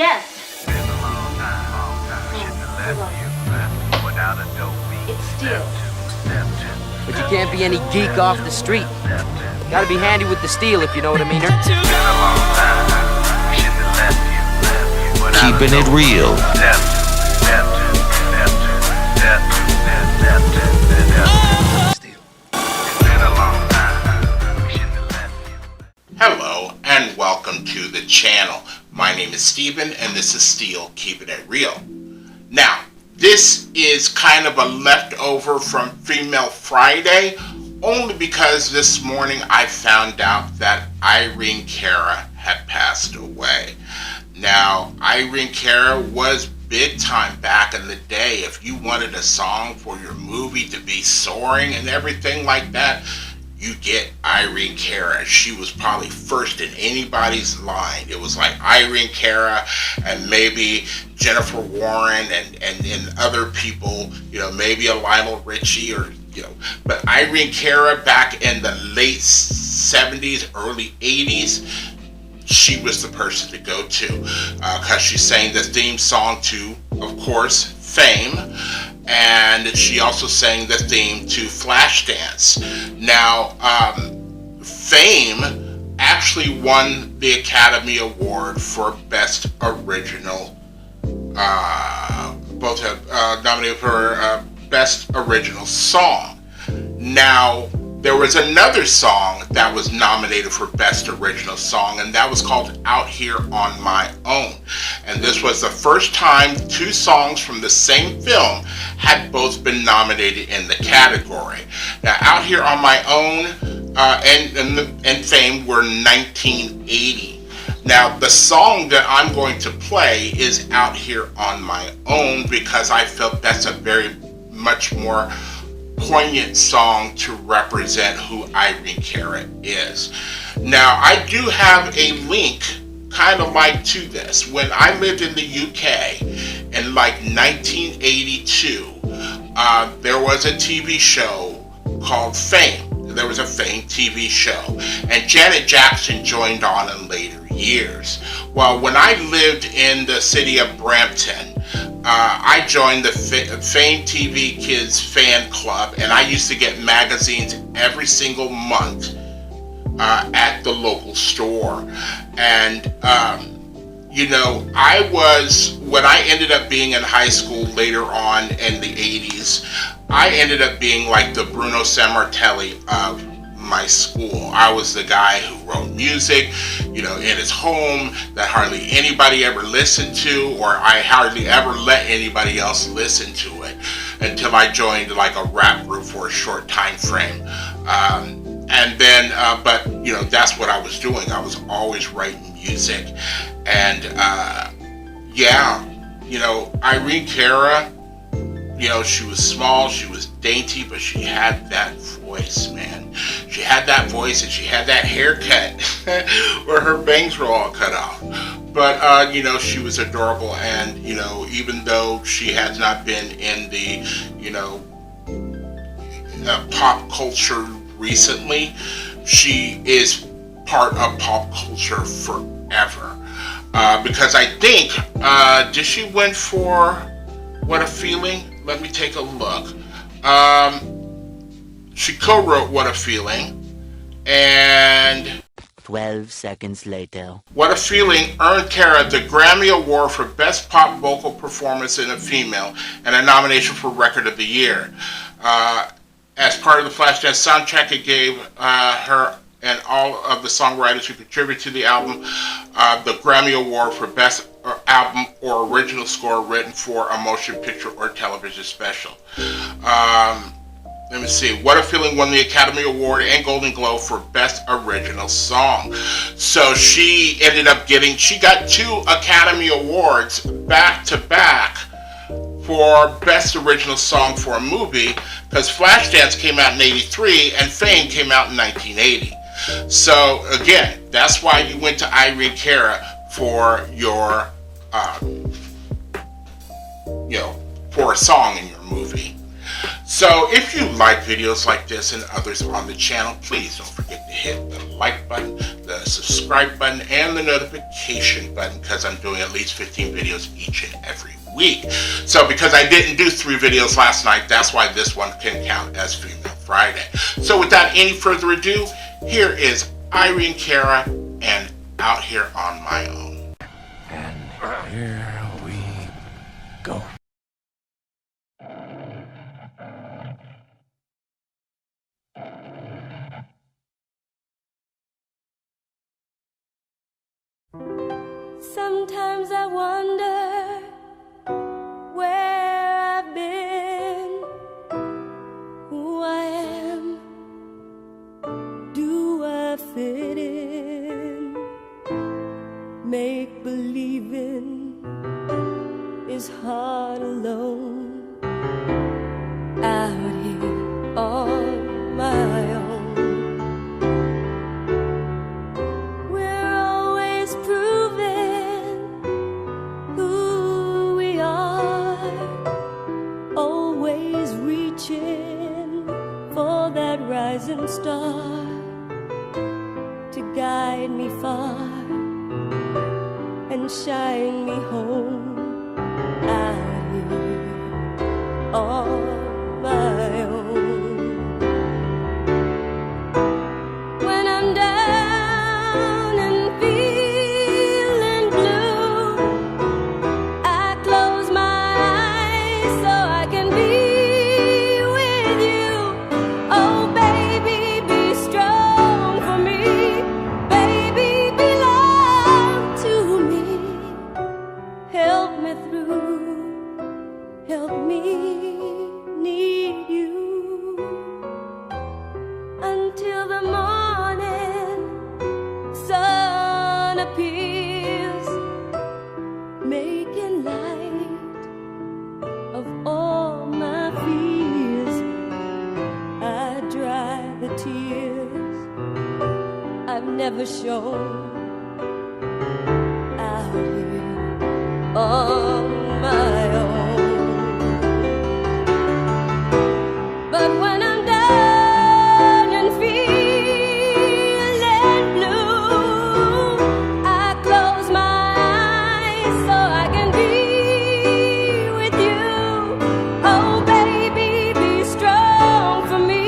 Yes. It's steel. But you can't be any geek off the street. Gotta be handy with the steel, if you know what I mean. Keeping it real. Hello and welcome to the channel. My name is Steven and this is Steel Keeping It Real. Now, this is kind of a leftover from Female Friday, only because this morning I found out that Irene Cara had passed away. Now, Irene Cara was big time back in the day. If you wanted a song for your movie to be soaring and everything like that, you get Irene Cara. She was probably first in anybody's line. It was like Irene Cara and maybe Jennifer Warren and other people, maybe a Lionel Richie or, but Irene Cara back in the late 70s, early 80s, she was the person to go to because she sang the theme song to, of course, Fame, and she also sang the theme to Flashdance. Now, Fame actually won the Academy Award for Best Original, both have nominated for Best Original Song. Now, there was another song that was nominated for Best Original Song, and that was called Out Here on My Own. And this was the first time two songs from the same film had both been nominated in the category. Now, Out Here on My Own and Fame were 1980. Now, the song that I'm going to play is Out Here on My Own because I felt that's a very much more poignant song to represent who Irene Cara is. Now, I do have a link kind of like to this. When I lived in the UK in like 1982, there was a TV show called Fame. There was a Fame TV show, and Janet Jackson joined on in later years. Well, when I lived in the city of Brampton, I joined the Fame TV Kids fan club, and I used to get magazines every single month at the local store. And when I ended up being in high school later on in the 80s, I ended up being like the Bruno Sammartelli of my school. I was the guy who wrote music, in his home that hardly anybody ever listened to, or I hardly ever let anybody else listen to it until I joined like a rap group for a short time frame. That's what I was doing. I was always writing music. And Irene Cara, she was small, she was dainty, but she had that voice, man. She had that voice and she had that haircut where her bangs were all cut off. But, she was adorable, and, even though she has not been in the, pop culture recently, she is part of pop culture forever. Because I think, did she win for What a Feeling? Let me take a look. She co-wrote What a Feeling, and 12 seconds later. What a Feeling earned Cara the Grammy Award for Best Pop Vocal Performance in a Female and a nomination for Record of the Year. As part of the Flashdance soundtrack, it gave her and all of the songwriters who contributed to the album the Grammy Award for Best Album or Original Score written for a motion picture or television special. Let me see. What a Feeling won the Academy Award and Golden Globe for Best Original Song. So she got 2 Academy Awards back to back for Best Original Song for a movie, because Flashdance came out in 83 and Fame came out in 1980. So again, that's why you went to Irene Cara for your, for a song in your movie. So if you like videos like this and others on the channel, please don't forget to hit the like button, the subscribe button, and the notification button, because I'm doing at least 15 videos each and every week. So because I didn't do 3 videos last night, that's why this one can count as Female Friday. So without any further ado, here is Irene Cara and Out Here on My Own. And here we go. Sometimes I wonder where I've been, who I am, do I fit in? Make believing is hard alone, out here on my own. For that rising star to guide me far and shine me home, out here on my own. When I'm down and feeling blue, I close my eyes so I can be until the morning sun appears, making light of all my fears. I dry the tears I've never shown, out here on my own. But when I'm down and feeling blue, I close my eyes so I can be with you. Oh baby, be strong for me.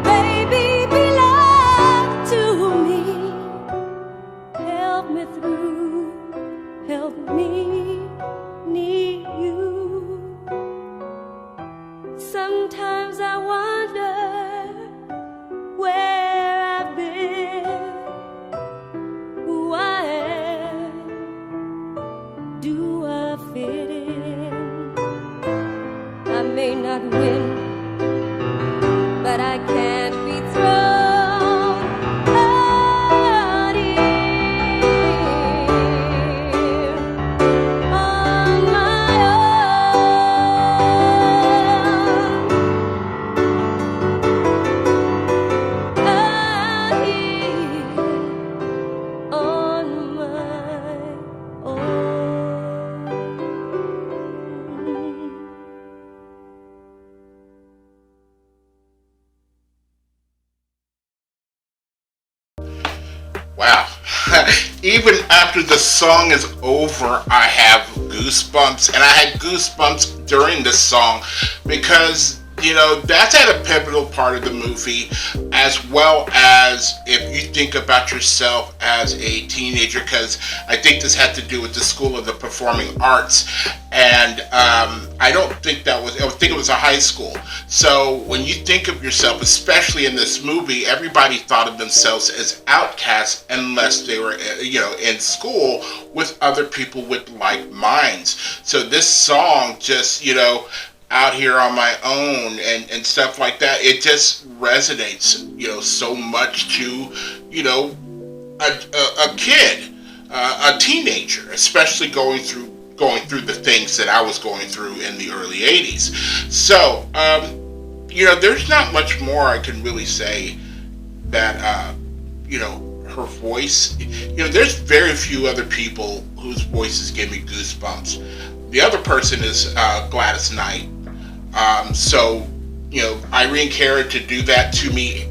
Baby, be love to me. Help me through, help me need you. Sometimes I wonder where I've been, who I am, do I fit in? I may not win, but I can't be thrown out here on my Wow. Even after the song is over, I have goosebumps. And I had goosebumps during this song because, you know, that's at a pivotal part of the movie, as well as if you think about yourself as a teenager, because I think this had to do with the School of the Performing Arts. And I don't think that was, I think it was a high school. So when you think of yourself, especially in this movie, everybody thought of themselves as outcasts unless they were, you know, in school with other people with like minds. So this song just, you know, Out Here on My Own and stuff like that, it just resonates, you know, so much to, you know, a kid, a teenager, especially going through the things that I was going through in the early 80s. So, you know, there's not much more I can really say that, you know, her voice, you know, there's very few other people whose voices give me goosebumps. The other person is Gladys Knight. So, Irene Cara to do that to me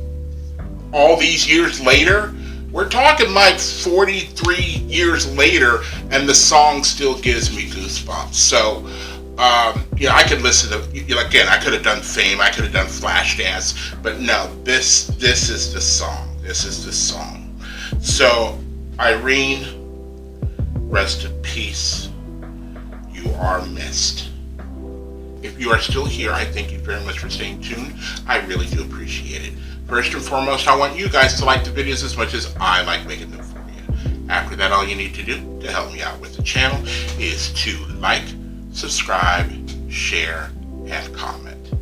all these years later. We're talking like 43 years later, and the song still gives me goosebumps. So, I could listen to, again, I could have done Fame, I could have done Flashdance, but no, this is the song. This is the song. So, Irene, rest in peace. You are missed. If you are still here, I thank you very much for staying tuned. I really do appreciate it. First and foremost, I want you guys to like the videos as much as I like making them for you. After that, all you need to do to help me out with the channel is to like, subscribe, share, and comment.